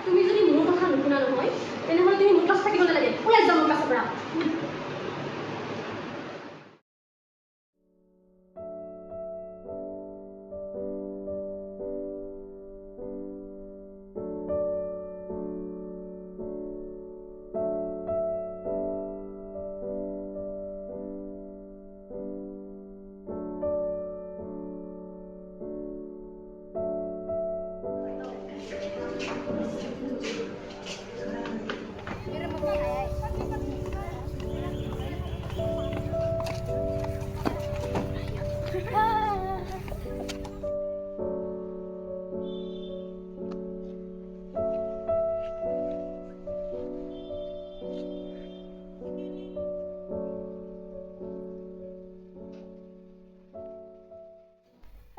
তুমি যদি মোৰ কথা নুশুনা নহয় তেনেহ'লে তুমি মোৰ ক্লাছ থাকিব নালাগে ওলাই যাওঁ মোৰ ক্লাছৰ পৰা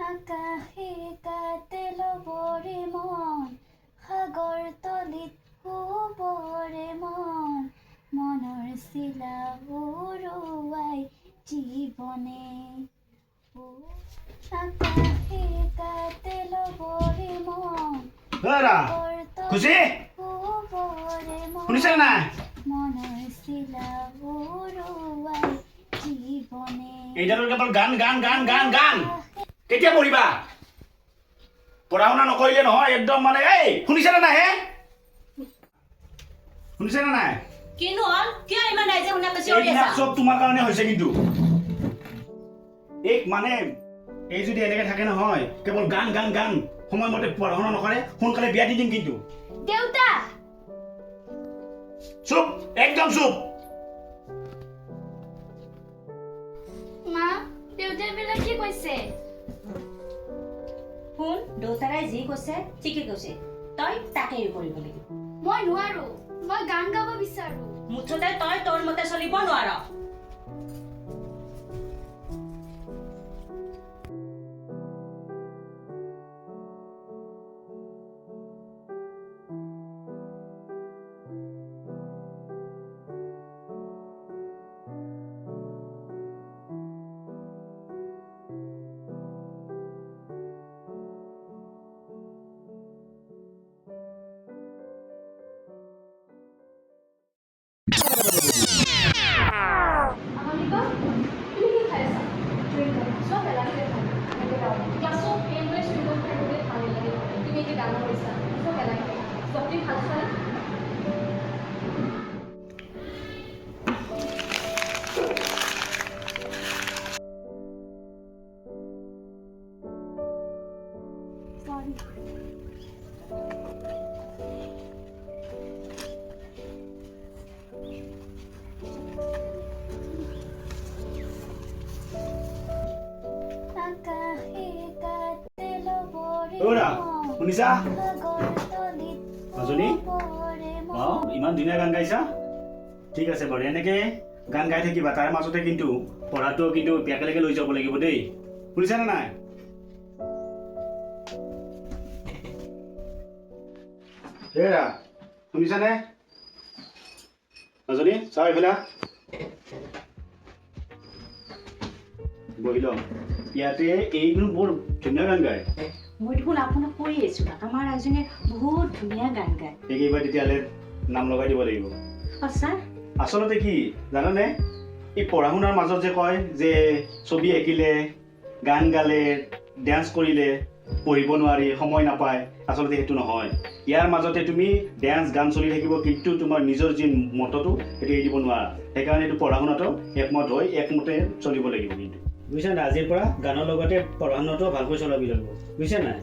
আকাশে কাতে লবৰে মন সাগৰ তলিত শুবৰে মন মনৰ চিলা উৰুৱাই জীৱনে আকাশে কাতে লবৰে মন খুশি শুবৰে শুনিছা নাই মনৰ চিলা উৰুৱাই জীৱনে এইডালৰ কেৱল গান গান গান গান গান কেতিয়া পঢ়িবা পঢ়া শুনা নকৰিলে নহয় একদম মানে এই শুনিছানে নাই হে শুনিছানে নাই কিনো হ'ল কিয় ইমান ৰাইজে শুনা পাইছে চিঞৰি এইবিলাক আছা চব তোমাৰ কাৰণে হৈছে কিন্তু এই মানে এই যদি এনেকে থাকে নহয় কেৱল গান গান গান সময়মতে পঢ়া শুনা নকৰে সোনকালে বিয়া দি দিম কিন্তু দেউতা চুপ একদম চুপ মা দেউতাই বিলাক কি কৈছে শুন দেউতাৰাই যি কৈছে ঠিকে কৈছে তই তাকেই কৰিব লাগিব মই নোৱাৰো মই গান গাব বিচাৰো মুঠতে তই তোৰ মতে চলিব নোৱাৰ আমানিকা তুমি কি খাই আছা চব এলাকে ক্লাছত এইবোৰে চুইগম খাই ভাল লাগে তুমি এতিয়া ডাঙৰ হৈছা চব এলাকে চব তুমি ভাল খালা আকাশে কাতে লবৰে ওৰা শুনিছা সাগৰ তলিত মাজনী শুবৰে অ ইমান ধুনীয়া গান গাইছা ঠিক আছে বাৰু এনেকে গান গাই থাকিবা তাৰ মাজতে কিন্তু পঢ়াটো কিন্তু একেলগে লৈ যাব লাগিব দেই শুনিছানে নাই হেৰা শুনিছানে মাজনী চাও এইফালে বহি লওঁ ইয়াতে এইবোৰ বৰ ধুনীয়া গান গায় মই দেখোন আপোনাক কৈ আছো আমাৰ ৰাইজনে বহুত ধুনীয়া গান গায় এইকেইবাৰ তেতিয়াহ'লে নাম লগাই দিব লাগিব সঁচা আচলতে কি জানানে এই পঢ়া শুনাৰ মাজত যে কয় যে ছবি আঁকিলে গান গালে ডেন্স কৰিলে পঢ়িব নোৱাৰি সময় নাপায় আচলতে সেইটো নহয় ইয়াৰ মাজতে তুমি ডেন্স গান চলি থাকিব কিন্তু তোমাৰ নিজৰ যি মতটো সেইটো এৰি দিব নোৱাৰা সেইকাৰণে এইটো পঢ়া শুনাটো একমত হৈ একমতে চলিব লাগিব কিন্তু বুজিছা নাই আজিৰ পৰা গানৰ লগতে পঢ়া শুনাটো ভালকৈ চলাব লাগিব বুজিছা নাই